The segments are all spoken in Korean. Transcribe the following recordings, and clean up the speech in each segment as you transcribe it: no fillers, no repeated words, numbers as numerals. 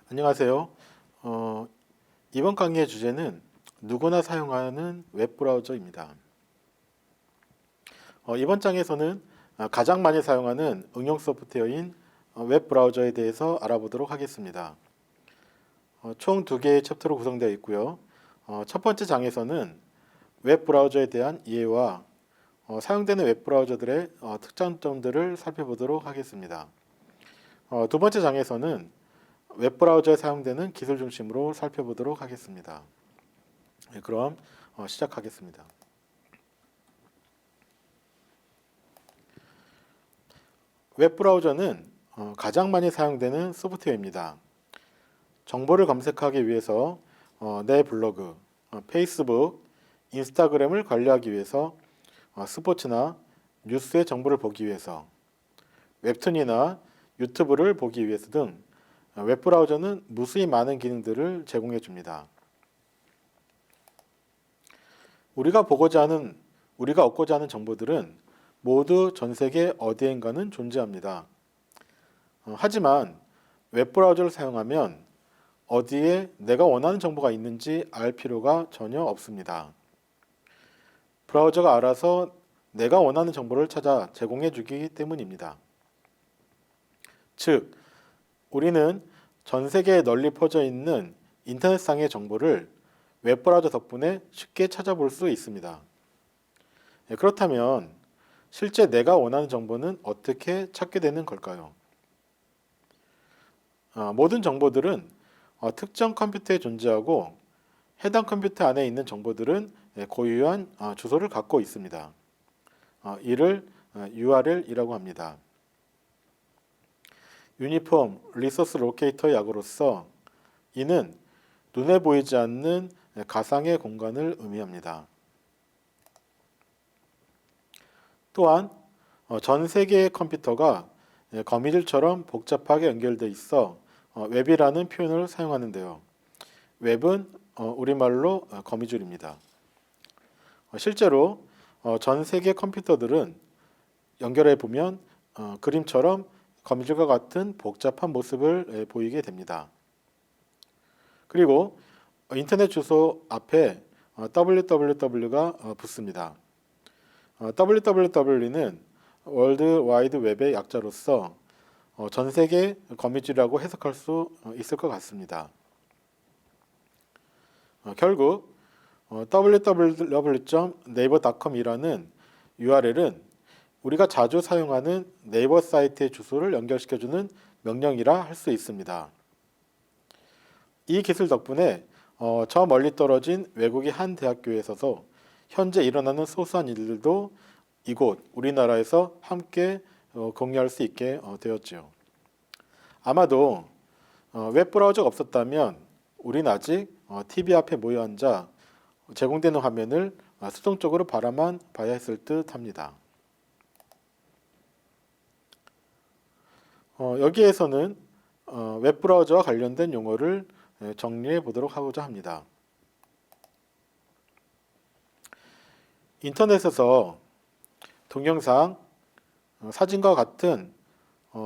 안녕하세요. 이번 강의의 주제는 누구나 사용하는 웹브라우저입니다. 이번 장에서는 가장 많이 사용하는 응용 소프트웨어인 웹브라우저에 대해서 알아보도록 하겠습니다. 총 2개의 챕터로 구성되어 있고요. 첫 번째 장에서는 웹브라우저에 대한 이해와 사용되는 웹브라우저들의 특장점들을 살펴보도록 하겠습니다. 두 번째 장에서는 웹브라우저에 사용되는 기술 중심으로 살펴보도록 하겠습니다. 네, 그럼 시작하겠습니다. 웹브라우저는 가장 많이 사용되는 소프트웨어입니다. 정보를 검색하기 위해서 내 블로그, 페이스북, 인스타그램을 관리하기 위해서 스포츠나 뉴스의 정보를 보기 위해서 웹툰이나 유튜브를 보기 위해서 등 웹브라우저는 무수히 많은 기능들을 제공해 줍니다. 우리가 얻고자 하는 정보들은 모두 전 세계 어디엔가는 존재합니다. 하지만 웹브라우저를 사용하면 어디에 내가 원하는 정보가 있는지 알 필요가 전혀 없습니다. 브라우저가 알아서 내가 원하는 정보를 찾아 제공해 주기 때문입니다. 즉, 우리는 전 세계에 널리 퍼져 있는 인터넷상의 정보를 웹브라우저 덕분에 쉽게 찾아볼 수 있습니다. 그렇다면 실제 내가 원하는 정보는 어떻게 찾게 되는 걸까요? 모든 정보들은 특정 컴퓨터에 존재하고 해당 컴퓨터 안에 있는 정보들은 고유한 주소를 갖고 있습니다. 이를 URL이라고 합니다. 유니폼 리소스 로케이터의 약어로서 이는 눈에 보이지 않는 가상의 공간을 의미합니다. 또한 전 세계의 컴퓨터가 거미줄처럼 복잡하게 연결되어 있어 웹이라는 표현을 사용하는데요. 웹은 우리말로 거미줄입니다. 실제로 전 세계 컴퓨터들은 연결해 보면 그림처럼 거미줄과 같은 복잡한 모습을 보이게 됩니다. 그리고 인터넷 주소 앞에 www가 붙습니다. www는 월드 와이드 웹의 약자로서 전 세계 거미줄이라고 해석할 수 있을 것 같습니다. 결국 www.naver.com이라는 URL은 우리가 자주 사용하는 네이버 사이트의 주소를 연결시켜주는 명령이라 할 수 있습니다. 이 기술 덕분에 저 멀리 떨어진 외국의 한 대학교에서도 현재 일어나는 소소한 일들도 이곳 우리나라에서 함께 공유할 수 있게 되었죠. 아마도 웹브라우저가 없었다면 우린 아직 TV 앞에 모여 앉아 제공되는 화면을 수동적으로 바라만 봐야 했을 듯 합니다. 여기에서는 웹브라우저와 관련된 용어를 정리해 보도록 하고자 합니다. 인터넷에서 동영상, 사진과 같은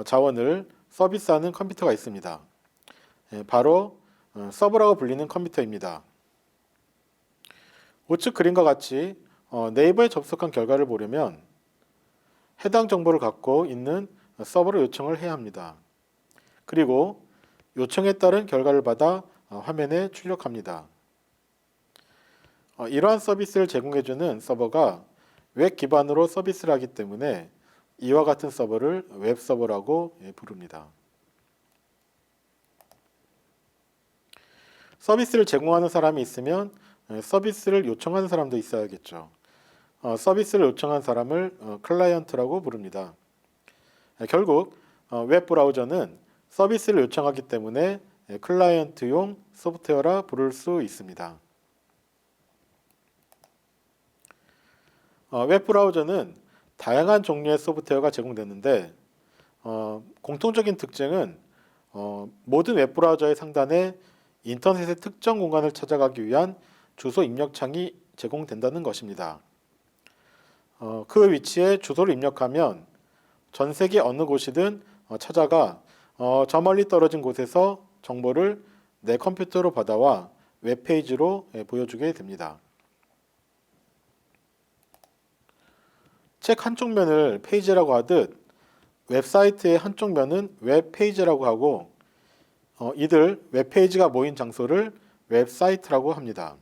자원을 서비스하는 컴퓨터가 있습니다. 바로 서버라고 불리는 컴퓨터입니다. 우측 그림과 같이 네이버에 접속한 결과를 보려면 해당 정보를 갖고 있는 서버로 요청을 해야 합니다. 그리고 요청에 따른 결과를 받아 화면에 출력합니다. 이러한 서비스를 제공해주는 서버가 웹 기반으로 서비스를 하기 때문에 이와 같은 서버를 웹서버라고 부릅니다. 서비스를 제공하는 사람이 있으면 서비스를 요청하는 사람도 있어야겠죠. 서비스를 요청한 사람을 클라이언트라고 부릅니다. 결국 웹브라우저는 서비스를 요청하기 때문에 클라이언트용 소프트웨어라 부를 수 있습니다. 웹브라우저는 다양한 종류의 소프트웨어가 제공되는데 공통적인 특징은 모든 웹브라우저의 상단에 인터넷의 특정 공간을 찾아가기 위한 주소 입력창이 제공된다는 것입니다. 그 위치에 주소를 입력하면 전 세계 어느 곳이든 찾아가 저 멀리 떨어진 곳에서 정보를 내 컴퓨터로 받아와 웹페이지로 보여주게 됩니다. 책 한쪽 면을 페이지라고 하듯 웹사이트의 한쪽 면은 웹페이지라고 하고 이들 웹페이지가 모인 장소를 웹사이트라고 합니다.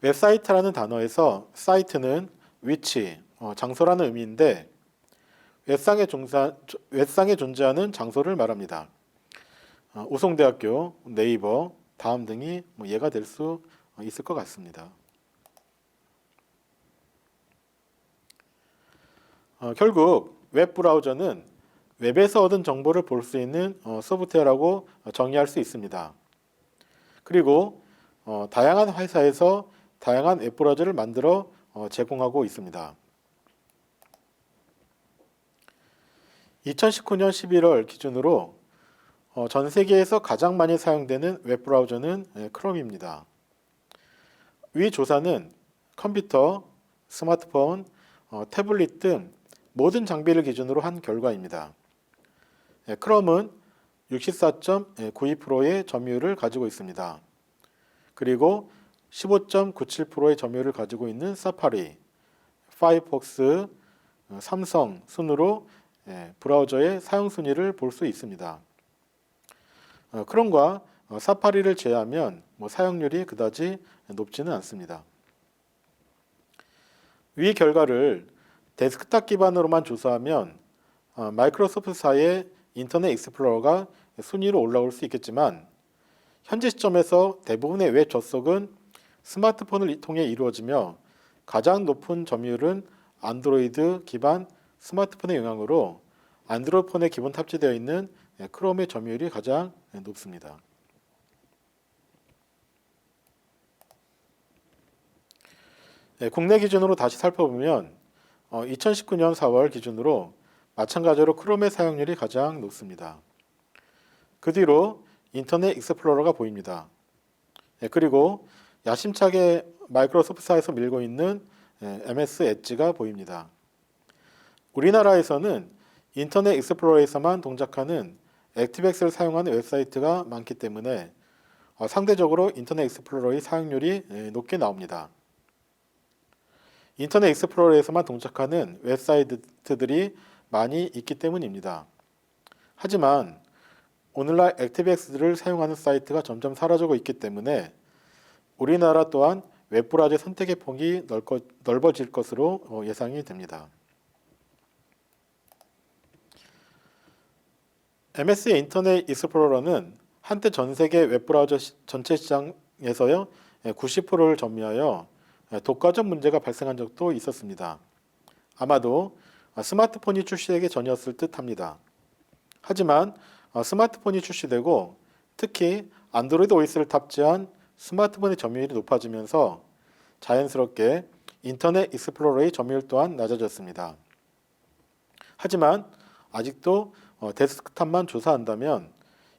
웹사이트라는 단어에서 사이트는 위치, 장소라는 의미인데 웹상에 존재하는 장소를 말합니다. 우송대학교, 네이버, 다음 등이 예가 될 수 있을 것 같습니다. 결국 웹브라우저는 웹에서 얻은 정보를 볼 수 있는 소프트웨어라고 정의할 수 있습니다. 그리고 다양한 회사에서 다양한 웹브라우저를 만들어 제공하고 있습니다. 2019년 11월 기준으로 전 세계에서 가장 많이 사용되는 웹브라우저는 크롬입니다. 위 조사는 컴퓨터, 스마트폰, 태블릿 등 모든 장비를 기준으로 한 결과입니다. 크롬은 64.92%의 점유율을 가지고 있습니다. 그리고 15.97%의 점유율을 가지고 있는 사파리, 파이어폭스, 삼성 순으로 브라우저의 사용 순위를 볼 수 있습니다. 크롬과 사파리를 제외하면 사용률이 그다지 높지는 않습니다. 위 결과를 데스크탑 기반으로만 조사하면 마이크로소프트사의 인터넷 익스플로러가 순위로 올라올 수 있겠지만 현재 시점에서 대부분의 웹 접속은 스마트폰을 통해 이루어지며 가장 높은 점유율은 안드로이드 기반 스마트폰의 영향으로 안드로이드폰에 기본 탑재되어 있는 크롬의 점유율이 가장 높습니다. 국내 기준으로 다시 살펴보면 2019년 4월 기준으로 마찬가지로 크롬의 사용률이 가장 높습니다. 그 뒤로 인터넷 익스플로러가 보입니다. 그리고 야심차게 마이크로소프트사에서 밀고 있는 MS 엣지가 보입니다. 우리나라에서는 인터넷 익스플로러에서만 동작하는 액티브엑스를 사용하는 웹사이트가 많기 때문에 상대적으로 인터넷 익스플로러의 사용률이 높게 나옵니다. 인터넷 익스플로러에서만 동작하는 웹사이트들이 많이 있기 때문입니다. 하지만 오늘날 액티브엑스를 사용하는 사이트가 점점 사라지고 있기 때문에 우리나라 또한 웹브라우저 선택의 폭이 넓어질 것으로 예상이 됩니다. MS의 인터넷 익스플로러는 한때 전 세계 웹브라우저 전체 시장에서요 90%를 점유하여 독과점 문제가 발생한 적도 있었습니다. 아마도 스마트폰이 출시되기 전이었을 듯합니다. 하지만 스마트폰이 출시되고 특히 안드로이드 OS를 탑재한 스마트폰의 점유율이 높아지면서 자연스럽게 인터넷 익스플로러의 점유율 또한 낮아졌습니다. 하지만 아직도 데스크탑만 조사한다면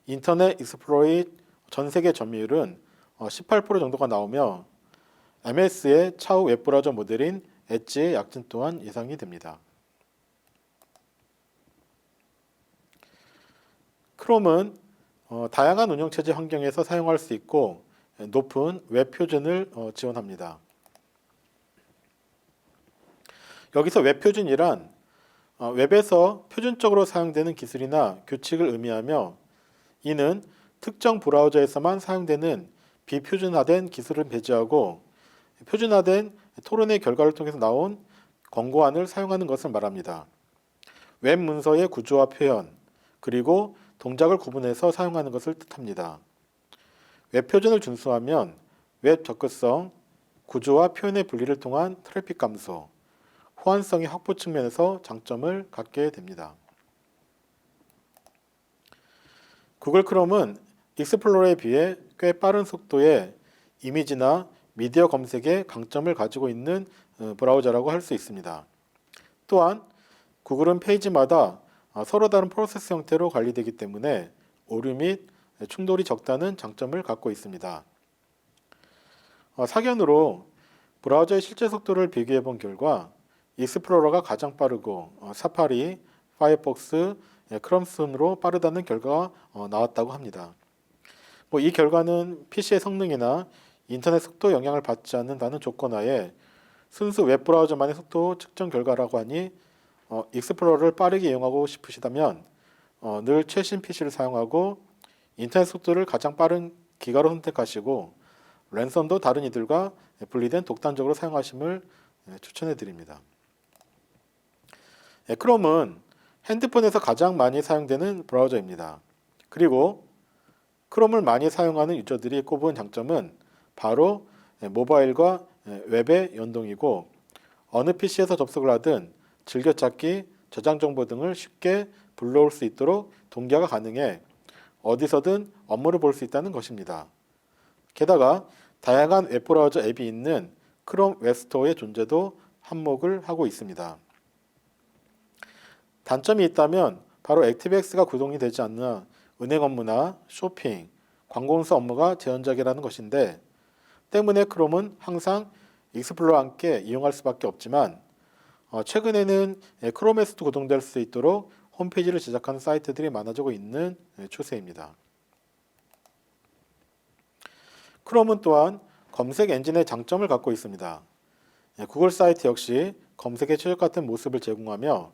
인터넷 익스플로러의 전 세계 점유율은 18% 정도가 나오며 MS의 차후 웹브라우저 모델인 엣지의 약진 또한 예상이 됩니다. 크롬은 다양한 운영체제 환경에서 사용할 수 있고 높은 웹 표준을 지원합니다. 여기서 웹 표준이란 웹에서 표준적으로 사용되는 기술이나 규칙을 의미하며 이는 특정 브라우저에서만 사용되는 비표준화된 기술을 배제하고 표준화된 토론의 결과를 통해서 나온 권고안을 사용하는 것을 말합니다. 웹 문서의 구조와 표현, 그리고 동작을 구분해서 사용하는 것을 뜻합니다. 웹 표준을 준수하면 웹 접근성, 구조와 표현의 분리를 통한 트래픽 감소, 호환성의 확보 측면에서 장점을 갖게 됩니다. 구글 크롬은 익스플로러에 비해 꽤 빠른 속도의 이미지나 미디어 검색에 강점을 가지고 있는 브라우저라고 할 수 있습니다. 또한 구글은 페이지마다 서로 다른 프로세스 형태로 관리되기 때문에 오류 및 충돌이 적다는 장점을 갖고 있습니다. 사견으로 브라우저의 실제 속도를 비교해 본 결과 익스플로러가 가장 빠르고 사파리, 파이어폭스, 크롬 순으로 빠르다는 결과가 나왔다고 합니다. 이 결과는 PC의 성능이나 인터넷 속도 영향을 받지 않는다는 조건하에 순수 웹브라우저만의 속도 측정 결과라고 하니 익스플로러를 빠르게 이용하고 싶으시다면 늘 최신 PC를 사용하고 인터넷 속도를 가장 빠른 기가로 선택하시고 랜선도 다른 이들과 분리된 독단적으로 사용하심을 추천해 드립니다. 크롬은 핸드폰에서 가장 많이 사용되는 브라우저입니다. 그리고 크롬을 많이 사용하는 유저들이 꼽은 장점은 바로 모바일과 웹의 연동이고 어느 PC에서 접속을 하든 즐겨찾기, 저장 정보 등을 쉽게 불러올 수 있도록 동기화가 가능해 어디서든 업무를 볼 수 있다는 것입니다. 게다가 다양한 웹브라우저 앱이 있는 크롬 웹스토어의 존재도 한몫을 하고 있습니다. 단점이 있다면 바로 액티브엑스가 구동이 되지 않는 은행 업무나 쇼핑, 관공서 업무가 제한적이라는 것인데 때문에 크롬은 항상 익스플로러와 함께 이용할 수밖에 없지만 최근에는 크롬에서도 구동될 수 있도록 홈페이지를 제작하는 사이트들이 많아지고 있는 추세입니다. 크롬은 또한 검색 엔진의 장점을 갖고 있습니다. 구글 사이트 역시 검색에 최적같은 모습을 제공하며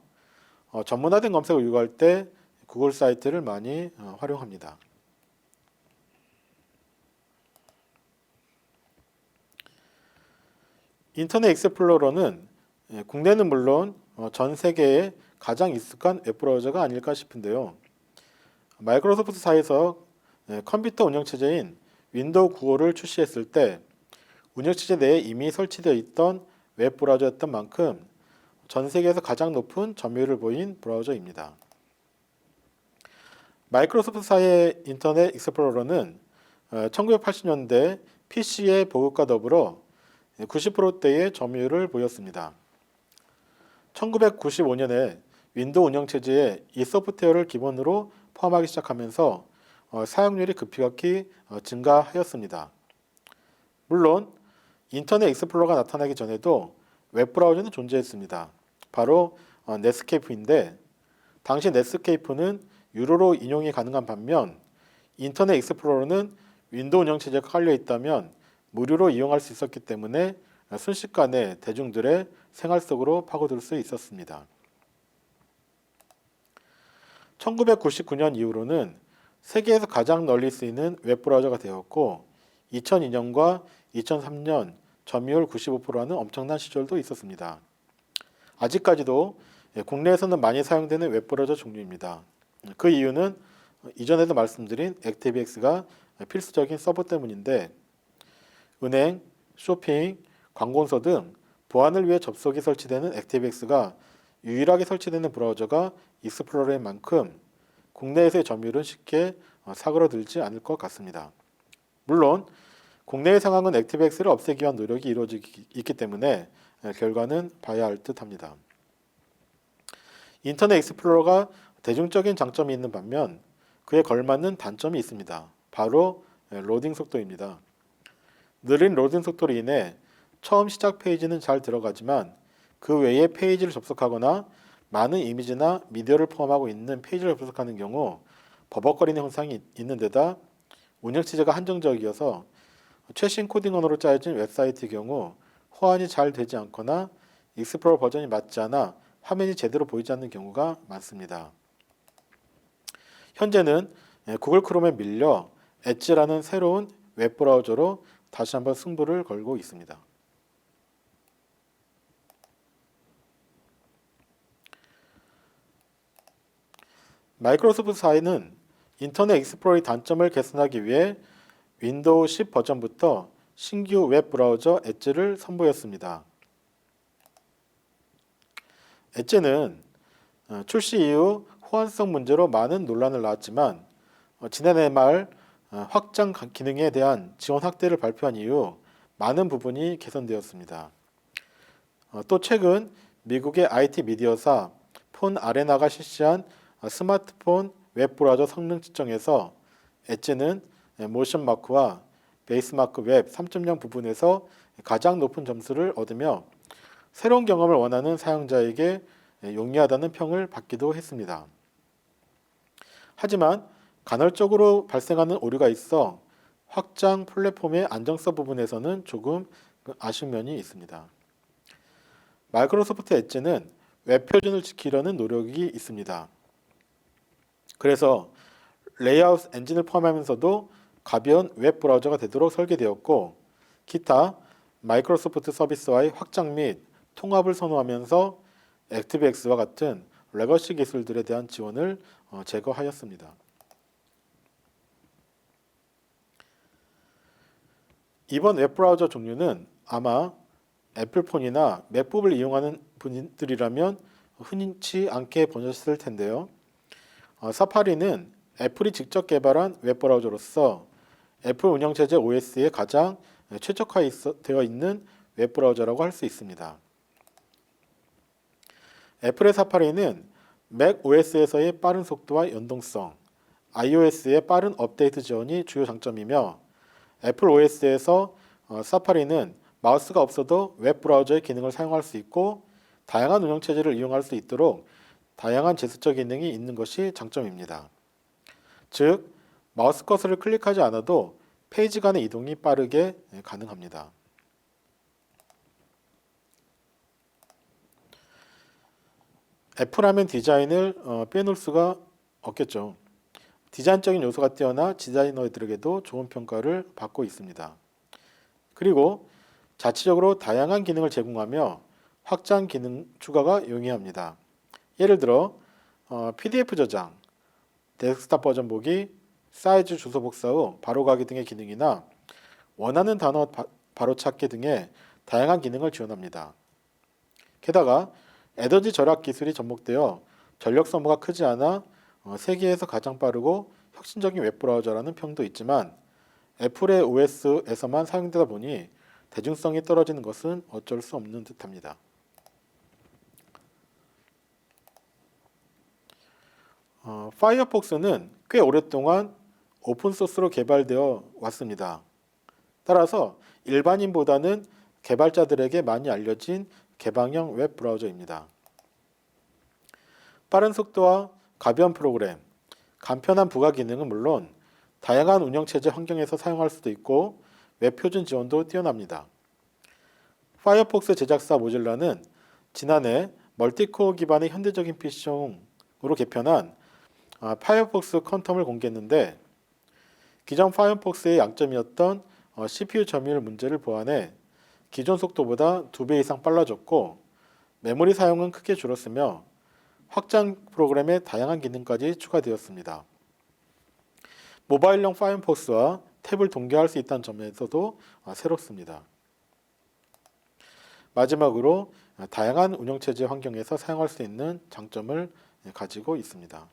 전문화된 검색을 요구할 때 구글 사이트를 많이 활용합니다. 인터넷 익스플로러는 국내는 물론 전 세계에 가장 익숙한 웹브라우저가 아닐까 싶은데요. 마이크로소프트사에서 컴퓨터 운영체제인 윈도우 95를 출시했을 때 운영체제 내에 이미 설치되어 있던 웹브라우저였던 만큼 전 세계에서 가장 높은 점유율을 보인 브라우저입니다. 마이크로소프트사의 인터넷 익스플로러는 1980년대 PC의 보급과 더불어 90%대의 점유율을 보였습니다. 1995년에 윈도우 운영체제에 이 소프트웨어를 기본으로 포함하기 시작하면서 사용률이 급격히 증가하였습니다. 물론 인터넷 익스플로러가 나타나기 전에도 웹브라우저는 존재했습니다. 바로 넷스케이프인데 당시 넷스케이프는 유료로 인용이 가능한 반면 인터넷 익스플로러는 윈도우 운영체제가 깔려 있다면 무료로 이용할 수 있었기 때문에 순식간에 대중들의 생활 속으로 파고들 수 있었습니다. 1999년 이후로는 세계에서 가장 널리 쓰이는 웹브라우저가 되었고 2002년과 2003년 점유율 95%라는 엄청난 시절도 있었습니다. 아직까지도 국내에서는 많이 사용되는 웹브라우저 종류입니다. 그 이유는 이전에도 말씀드린 액티브엑스가 필수적인 서버 때문인데 은행, 쇼핑, 관공서 등 보안을 위해 접속이 설치되는 액티브엑스가 유일하게 설치되는 브라우저가 익스플로러인 만큼 국내에서의 점유율은 쉽게 사그러들지 않을 것 같습니다. 물론 국내의 상황은 액티브엑스를 없애기 위한 노력이 이루어지고 있기 때문에 결과는 봐야 할 듯합니다. 인터넷 익스플로러가 대중적인 장점이 있는 반면 그에 걸맞는 단점이 있습니다. 바로 로딩 속도입니다. 느린 로딩 속도로 인해 처음 시작 페이지는 잘 들어가지만 그 외에 페이지를 접속하거나 많은 이미지나 미디어를 포함하고 있는 페이지를 접속하는 경우 버벅거리는 현상이 있는 데다 운영체제가 한정적이어서 최신 코딩 언어로 짜여진 웹사이트의 경우 호환이 잘 되지 않거나 익스플로러 버전이 맞지 않아 화면이 제대로 보이지 않는 경우가 많습니다. 현재는 구글 크롬에 밀려 엣지라는 새로운 웹브라우저로 다시 한번 승부를 걸고 있습니다. 마이크로소프트사에는 인터넷 익스플로러의 단점을 개선하기 위해 윈도우 10 버전부터 신규 웹 브라우저 엣지를 선보였습니다. 엣지는 출시 이후 호환성 문제로 많은 논란을 낳았지만 지난해 말 확장 기능에 대한 지원 확대를 발표한 이후 많은 부분이 개선되었습니다. 또 최근 미국의 IT 미디어사 폰 아레나가 실시한 스마트폰 웹 브라우저 성능 측정에서 엣지는 모션 마크와 베이스 마크 웹 3.0 부분에서 가장 높은 점수를 얻으며 새로운 경험을 원하는 사용자에게 용이하다는 평을 받기도 했습니다. 하지만 간헐적으로 발생하는 오류가 있어 확장 플랫폼의 안정성 부분에서는 조금 아쉬운 면이 있습니다. 마이크로소프트 엣지는 웹 표준을 지키려는 노력이 있습니다. 그래서 레이아웃 엔진을 포함하면서도 가벼운 웹 브라우저가 되도록 설계되었고, 기타 마이크로소프트 서비스와의 확장 및 통합을 선호하면서 액티브엑스와 같은 레거시 기술들에 대한 지원을 제거하였습니다. 이번 웹브라우저 종류는 아마 애플폰이나 맥북을 이용하는 분들이라면 흔치 않게 보셨을 텐데요. 사파리는 애플이 직접 개발한 웹브라우저로서 애플 운영체제 OS에 가장 최적화되어 있는 웹브라우저라고 할 수 있습니다. 애플의 사파리는 맥 OS에서의 빠른 속도와 연동성, iOS의 빠른 업데이트 지원이 주요 장점이며, 애플 OS에서 사파리는 마우스가 없어도 웹브라우저의 기능을 사용할 수 있고 다양한 운영체제를 이용할 수 있도록 다양한 제스처 기능이 있는 것이 장점입니다. 즉, 마우스 커서를 클릭하지 않아도 페이지 간의 이동이 빠르게 가능합니다. 애플하면 디자인을 빼놓을 수가 없겠죠. 디자인적인 요소가 뛰어나 디자이너들에게도 좋은 평가를 받고 있습니다. 그리고 자체적으로 다양한 기능을 제공하며 확장 기능 추가가 용이합니다. 예를 들어 PDF 저장, 데스크탑 버전 보기, 사이즈 주소 복사 후 바로 가기 등의 기능이나 원하는 단어 바로 찾기 등의 다양한 기능을 지원합니다. 게다가 에너지 절약 기술이 접목되어 전력 소모가 크지 않아 세계에서 가장 빠르고 혁신적인 웹브라우저라는 평도 있지만, 애플의 OS에서만 사용되다 보니 대중성이 떨어지는 것은 어쩔 수 없는 듯합니다. 파이어폭스는 꽤 오랫동안 오픈소스로 개발되어 왔습니다. 따라서 일반인보다는 개발자들에게 많이 알려진 개방형 웹 브라우저입니다. 빠른 속도와 가벼운 프로그램, 간편한 부가 기능은 물론 다양한 운영체제 환경에서 사용할 수도 있고 웹 표준 지원도 뛰어납니다. 파이어폭스 제작사 모질라는 지난해 멀티코어 기반의 현대적인 PC용으로 개편한 파이어폭스 퀀텀을 공개했는데, 기존 파이어폭스의 양점이었던 CPU 점유율 문제를 보완해 기존 속도보다 2배 이상 빨라졌고 메모리 사용은 크게 줄었으며 확장 프로그램의 다양한 기능까지 추가되었습니다. 모바일용 파이어폭스와 탭을 동기화할 수 있다는 점에서도 새롭습니다. 마지막으로 다양한 운영체제 환경에서 사용할 수 있는 장점을 가지고 있습니다.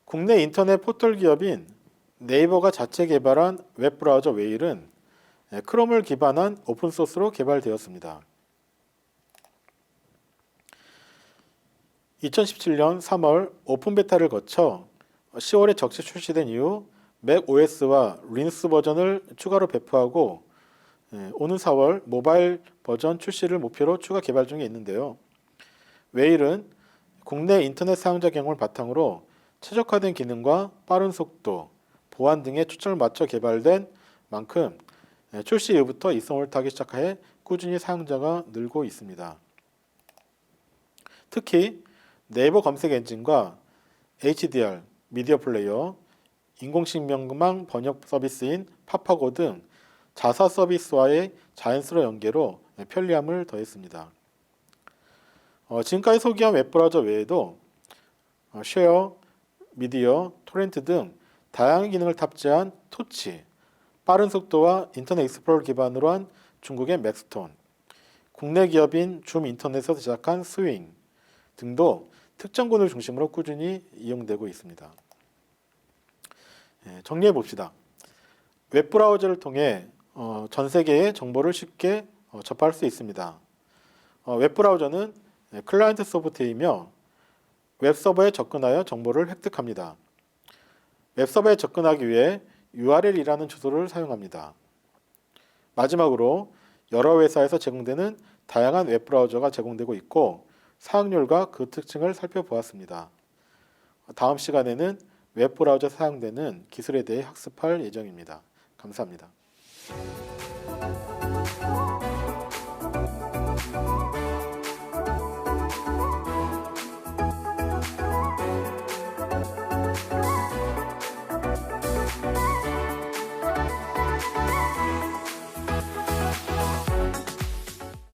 국내 인터넷 포털 기업인 네이버가 자체 개발한 웹브라우저 웨일은 크롬을 기반한 오픈소스로 개발되었습니다. 2017년 3월 오픈 베타를 거쳐 10월에 적시 출시된 이후 맥 OS와 리눅스 버전을 추가로 배포하고 오는 4월 모바일 버전 출시를 목표로 추가 개발 중에 있는데요. 웨일은 국내 인터넷 사용자 경험을 바탕으로 최적화된 기능과 빠른 속도, 보안 등의 초점을 맞춰 개발된 만큼 출시 이후부터 이성을 타기 시작해 꾸준히 사용자가 늘고 있습니다. 특히 네이버 검색 엔진과 HDR, 미디어 플레이어, 인공식명망 번역 서비스인 파파고 등 자사 서비스와의 자연스러운 연계로 편리함을 더했습니다. 지금까지 소개한 웹브라우저 외에도 쉐어, 미디어, 토렌트 등 다양한 기능을 탑재한 토치, 빠른 속도와 인터넷 익스플로러 기반으로 한 중국의 맥스톤, 국내 기업인 줌 인터넷에서 제작한 스윙 등도 특정군을 중심으로 꾸준히 이용되고 있습니다. 정리해 봅시다. 웹브라우저를 통해 전 세계의 정보를 쉽게 접할 수 있습니다. 웹브라우저는 클라이언트 소프트웨어이며 웹서버에 접근하여 정보를 획득합니다. 웹서버에 접근하기 위해 URL이라는 주소를 사용합니다. 마지막으로 여러 회사에서 제공되는 다양한 웹브라우저가 제공되고 있고 사용률과 그 특징을 살펴보았습니다. 다음 시간에는 웹브라우저 사용되는 기술에 대해 학습할 예정입니다. 감사합니다.